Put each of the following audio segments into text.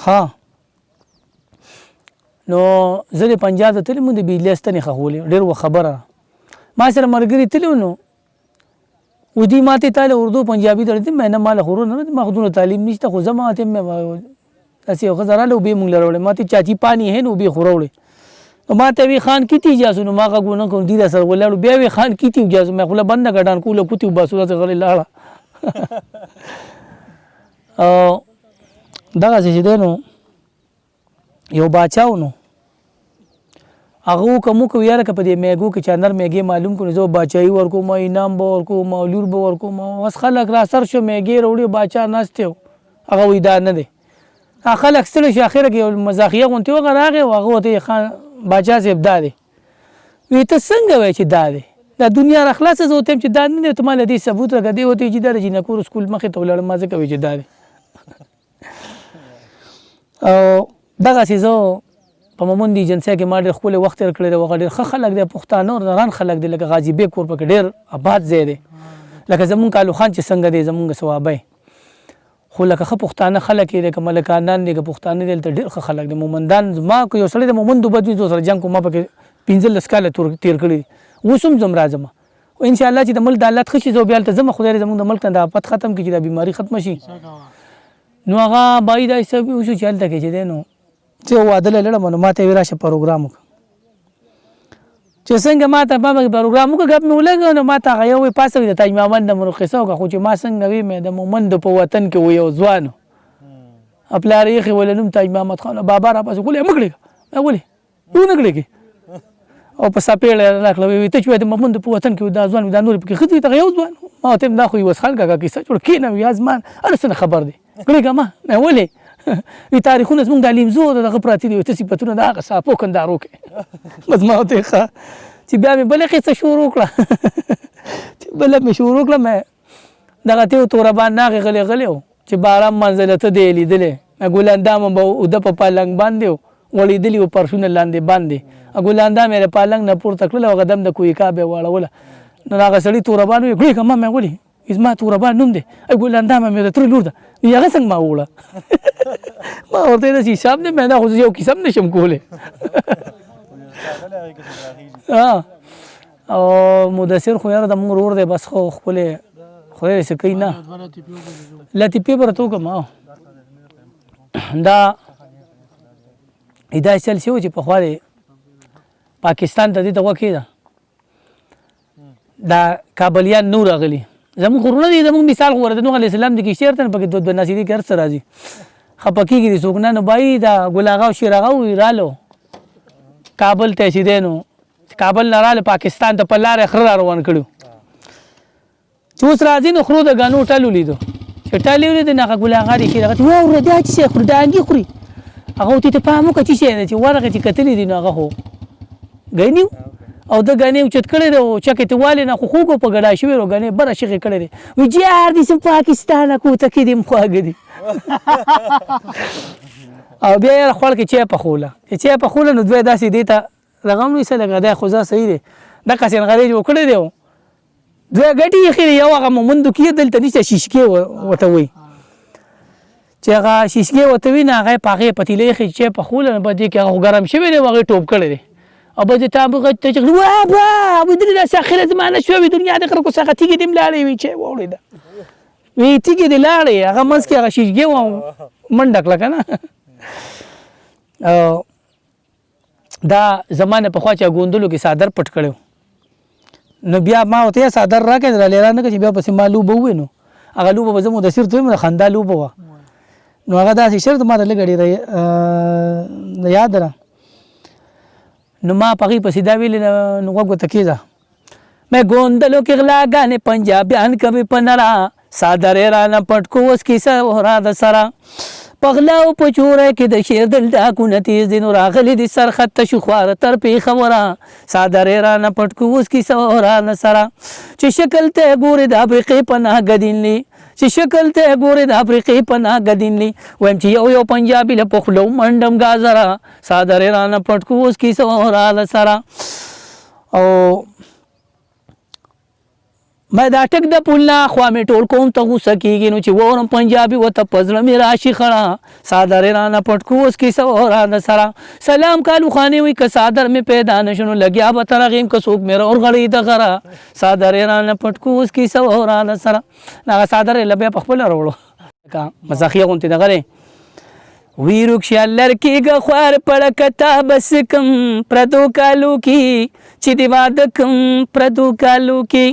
ها نو زه د پنجاب ته تللی مو د بجلي ستنې ښخولې ډېر و خبره ما سره ملګري تللي نو ودي ما ته تاله اردو پنجابي درته مې نه مال خورو نه ما خودونو تعلیم نشته خو زما ته مې اسی غزراله وبې مونږ لرولې ما ته چاچی پانی ہے نو به خورولې ما ته وی خان کیتی اجازه نو ما غو نه کوم دي سره ولاړو بیا وی خان کیتی اجازه مې خپل بند کډان کوله کوتی باسو سره غلې لاړه او دغه چې دینو یو باچاو نو هغه کوم کو یاره په دې میګو کې چاندر میګي معلوم کو زو باچای ورکو ما انعام به ورکو ما لور به ورکو ما وس خلک را سر شو میګي وروړي باچا ناشته هغه وې دا نه دي خلک ستل شي اخر کې مزاخیه غونتی وغراغه هغه ته خان باچا سي ابدا دي وی ته څنګه وای چې دا دي د دنیا را خلاص زه ته چې دا نه ته مال دي ثبوت راګدي وته چې درجه نه کور سکول مخه ته ولړم ما ځکه وی چې دا دي او دغه سيزو په مومندي جنسه کې ما ډېر خپل وخت تر کړی وغه ډېر خلک د پښتانه او ران خلک د لکه غازی بیگ کور په ډېر آباد ځای دی لکه زمون کالو خان چې څنګه دی زمونږ ثوابای خو لکه پښتانه خلک د ملکانان دي پښتانه دلته ډېر خلک د مومندان ما کو یو سړی د مومندو بدوي زو سره جنگ کو ما په 15 کال تیر کړی وسوم زم راځم او ان شاء الله چې د ملک د حالت خشي زو بیا ته زم خدای زمونږ د ملک د آفت ختم کړي د بیماری ختم شي نو هغه بای دا سب وشو چلته کې چې دینو چې واده لړم نو ماته وراشه پروګرام چې څنګه ماته په پروګرام کې غب مې ولګ نو ماته غيوي پاسوي د تاج محمد د مرخصه خو چې ما څنګه وي مې د مومند په وطن کې وي ځوان خپل اړیخ ولنم تاج محمد خان بابا را پاسه کولې مګړي مې ولې و نه کړی او په سپېړ راکلوي ته چې د مومند په وطن کې د ځوان د نور په خدي ته یو ځوان ما ته دا خو یو خان کاکا کیسه جوړ کینم یازمان ارسنه خبر دی کړي کما مې ولې وی تاریخونه زموږ د علیم زو دغه پراتی دي ته صفاتونه د هغه صاحب کندارو کې بس ما ته ښه چې بیا مې بلې قصه شروع کړه چې بلې مې شروع کړه مې دغه ته توربان ناغه غلې غلې چې بارام منزله ته دی لیدلې ګولاندام به او د په پالنګ باندې ولیدلی او پرشونه لاندې باندې ګولاندام مې پالنګ نه پورته کړل او غدم د کوی کا به واړول نو هغه سړی توربان وی ګړي کما مې ولي اسما توربان نوم دی ګولاندام مې تر لور ده یا څنګه ما وړه ما ورته د حساب نه مې دا خو یو قسم نشم کوله او مدثر خو یاره د مونږ ورور دی بس خو خپل خو یې سکی نه لطیفه برته کوم دا ادا سلسیو چې په خواله پاکستان ته دي ته وکیدا دا کابلیان نور غلي زموږ خورونه دي زموږ مثال خو ورته نو علي السلام دي کې شعر تن پکې دوه بناسيدي کر سره راځي خپکیږي څوک نه بای دا ګلاغاو شیراغاو رالو کابل ته سیدنو کابل لراله پاکستان ته په لار اخر روان کړو چوس راځي نو خرو د غانو ټالو لیدو چې ټالو لیدو نه ګلاغا دي چې و ور دي چې خر دانګي خوري هغه ته پامو کچې چې ورغه چې کتلې دي نو هغه هو غنیو او د غنیو چت کړي دو چکه ته والي نه خو په غډا شوی ورو غنی بر شي کړي دي و جار دي سم پاکستان کو ته کې دي مخاګدي او بیا خپل کې چې په خوله نو دوی داسې دي ته رقم نو سره غدا خو ځا صحیح دي د کسن غړي جو کړي دي دوی غټي خیر یو هغه مومندو کې دلته نشه شیشکي وته وي چې هغه شیشکي وته وي نه هغه پاغه پتیلې خې چې په خوله نه بده کې هغه ګرم شوی دی هغه ټوب کړي دي او به ته هغه ته چې وا با و دې د اخر زمانه شوی دنیا د خلکو څخه تیګې دیم لاړې وي چې وړي دا وی تیګې دې لاړې هغه منځ کې هغه شیشکي و منډک لکه نه او دا زمانه په خوا چې ګوندلو کې صادر پټ کړو نو بیا ما وته صادر راکې درا نه چې بیا پسې مالو بوې نو هغه لوبه به زمو د سر ته خندا لوبه و نو هغه داسې شرط ما ته لګړي یاد را نو ما پغی پسې دا ویل نو وګو تکیزا मैं गोंदलो के गला गाने पंजाबियान कभी पनरा सादर राना पटको उसकी सहोरा दसरा पगलाओ पचोरे के द शेर दिल डाकू नतीज दिन रागली दि सर खत शुख्वार तर पे खबरा सादर राना पटको उसकी सहोरा नसरा च शक्ल ते गोरे द अफ्रीकी पनाह गदिनली च शक्ल ते गोरे द अफ्रीकी पनाह गदिनली वम ची यो पंजाबी ल पखलो मंडम गाजरा सादर राना पटको उसकी सहोरा नसरा ओ ما دا ټک د پولنا خوا مې ټول قوم ته غوسه کېږي نو چې وورم پنجابي ورته په زړه مې راشي خړه څادر رانه پټ کړو اوس کیسه ورانه سره سلام کالو خاني وایي که څادر مې پیدا نه شو نو لګیا به تر هغې که څوک مې راورغړوي د غره څادر رانه پټ کړو اوس کیسه ورانه سره هغه څادر یې بیا په خپله راوړو مزاخیه غوندې دغه دی وی رکشا لڑکیگا خوار پڑا کتاب سکم پردو کالو کی چی دی وادکم پردو کالو کی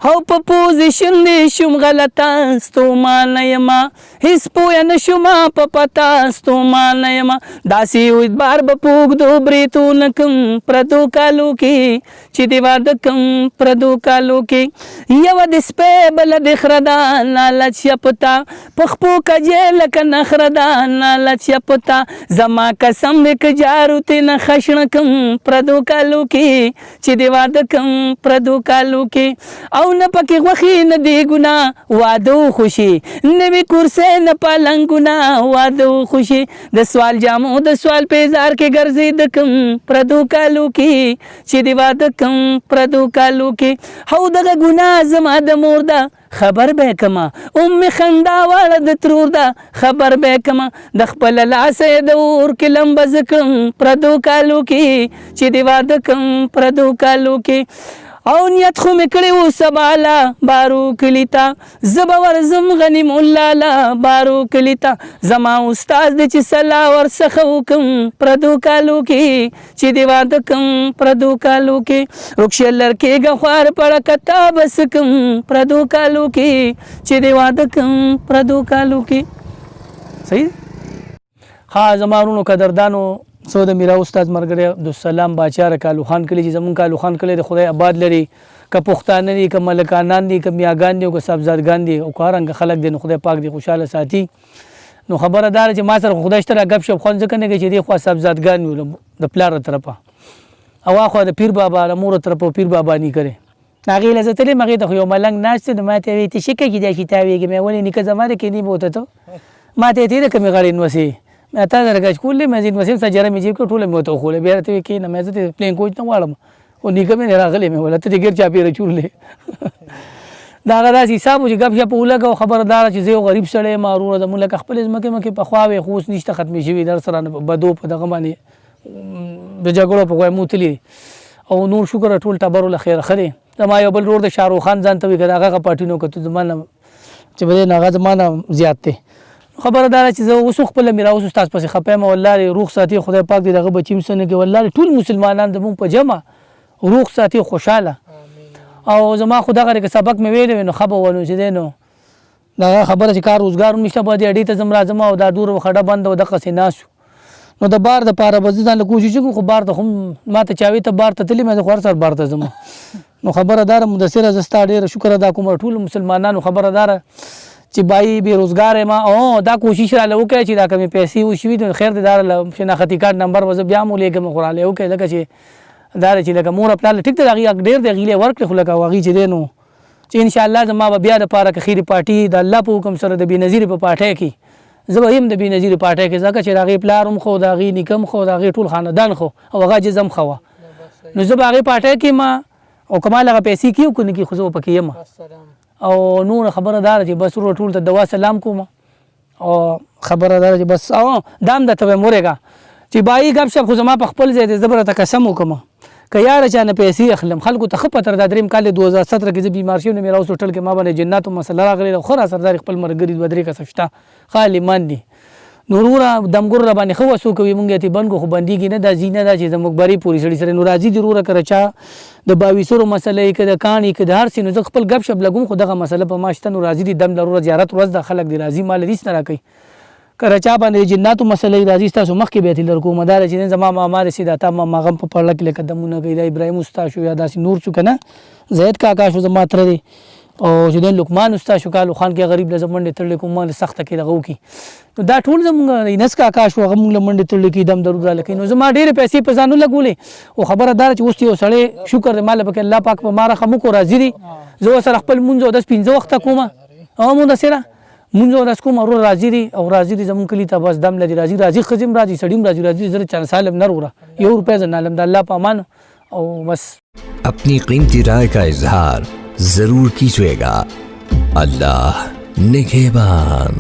او په پوزیشن دی شم غلطا ستو ما نیما هیڅ پویا نشما په پتا ستو ما نیما داسی وید بار بپوگ دو بریتو نکم پردو کالو کی چی دی وادکم پردو کالو کی یو د سپی بل د خردا نالچ پتا پخپو کجې لکه نخردا نالچ پتا زما قسم دې که جارو تی نه خشنکم پردو کالو کی چی دی وادکم پردو کالو کی او نه پکې غوښې نه دی ګناه واده خوشي نوي کرسۍ نه پالنګونه واده خوشي د سوال جامو د سوال پیزار کې ګرځېدکم پردو کالو کې چې دی واده کم پردو کالو کې هو دغه ګناه زما د مور ده خبر به کما خندا واړه د ترور ده خبر به کما د خپل لاسه د اور کې لمبز کم پردو کالو کې چې دی واده کم پردو کالو کې او نیت خو مې کړی و سباله بارو کلي ته زه به ورځم غنیم اللاله بارو کلي ته زما استاد دی چې صلاح ورڅخه وکم پردو کالو کې چې دی واده کم پردو کالو کې رکشې لړکېږه خوار پړه کتاب سکم پردو کالو کې چې دی واده کم پردو کالو کې صحیح ها زما ورونو قدردانو سو د میرا استاد مرګره د سلام باچار کالو خان کلی چې زمون کالو خان کلی د خدای آباد لري که پښتانه دي که ملکانان دي که میاګان دي او که صاحبزادګان دي او کارنګ خلک دي نو خدای پاک دي خوشاله ساتي نو خبره دار چې ما سره خدای شته غب شپ خون ځکه نه چې دی خو صاحبزادګان وي د پلار طرفه او اخو د پیر بابا د مور طرفه پیر بابا ني کوي هغه لزه تلې مغه ته یو ملنګ ناشته نو ماته وی ته شکه کې د شتاویږي مې ولې نیکه زماره کې نی بوته ته ماته دې کمی غړې نوسي مې تا درګه کولې مې ځین وسیم سجره مې جیب کو ټوله مې ته خوله بیا ته کې نه مې ته پلین کوچ نه واړم او نیکه مې راغلې مې ولته دې ګر چا پیره چورلې دا غدا حساب چې غب شپ ولګه خبردار چې زه غریب سړی مارور د ملک خپل ځمکه مکه په خواوي خوش نشته ختمې شوی در سره بدو په دغه باندې د جګړو په کومه موتلی او نور شکر ټول تبر له خیر خره زما یو بل ور د شاروخ خان ځان ته وی هغه پټینو کته زمانه چې بده ناغه زمانه زیات ته خبردار چې زه اوس خپل میرا اوس استاد پسې خپم والله روح ساتي خدای پاک دې دغه بچیم سن کې والله ټول مسلمانان د مون په جمع روح ساتي خوشاله او زما خدا غره کې سبق مې ویل نو خبر ونه چې دینو دا خبره چې کار روزګار نشته په دې اډې ته زم راځم او دا دور خړه بند او د قصې ناسو نو د بار د پاره بزیدان له کوشش کوم خو بار ته هم ماته چاوي ته بار ته تللی مې خور سره بار ته زم نو خبردار مدثر زستا ډیر شکر ادا کوم ټول مسلمانانو خبردار چې بای بیروزګار ما او دا کوشش را لوکه چې دا کمی پیسې وشوي د خیر دار شناختی کارت نمبر وز بیا مو لګم خوراله او کې لکه چې دار چې لکه مور خپل ټیک ته غي ډیر د غیله ورکړي خو لکه واغی چې دینو چې ان شاء الله زما بیا د پاره خیر پارټي د الله په حکم سره د بنظیر په پاټه کې زبهم د بنظیر پاټه کې ځکه چې راغي پلارم خو دا غي نکم خو دا غي ټول خاندان خو او هغه جزم خو نو زبا غي پاټه کې ما او کمال هغه پیسې کیو کو نه کی خو پکې یم او نور خبردار چې بس ټول ته دوا سلام کوم او خبردار چې بس او دام د ته مورګه چې بای غب شپ خو زما په خپل ځای د زبره ته قسم وکم که یار چانه پیسې اخلم خلکو ته خپتر د دریم کال 2017 کې ز بیمار شو نه میرا اوس هوټل کې ما باندې جنات مسله راغلی خو را سردار خپل مرګري ودرې کا سفتا خالی مان دي نورورا دمګور را باندې خو وسو کوي مونږ ته بنګو خو بنديږي نه د زینه دا چې زموږ بری پوری سړي سره نورازي ضروره کرچا د 2200 مسلې کې د کانی کې د هر سینو ځ خپل غب شپ لګوم خو دغه مسله په ماشته نورازي دي دم ضروره زیارت ورځ د خلک دی راضي مال دې سره کوي کرچا باندې جناتو مسلې راضي تاسو مخ کې به تل کو مدار چې زما مامار سیدا تا ما غم په پړل کې قدمونه کوي د ابراهيم استاد شو یا داسې نور شو کنه زید کاکا شو زما تر دي او چې د لقمان استاد شو کالو خان کې غریب لزمنډ تړل کوم مال سخت کې دغه کی دا ټول زمونږ نس کاکا شو غم لمنډ تړل کې دم درود را لکه نو زما ډېر پیسې په ځانو لګولې او خبردار چې اوس یو سړی شکر مال پکې الله پاک په ماره خمو کو راضي دي زه سره خپل مونږ د 15 وخت کومه او مونږ سره مونږ د کوم ورو راضي دي او راضي دي زمون کلی ته بس دم لدي راضي خزم راضي سړیم راضي زره چان سالم نه وره یو روپے زنالم د الله په امان او بس अपनी कीमती राय का इजहार ज़रूर कीजिएगा। अल्लाह निगहबान।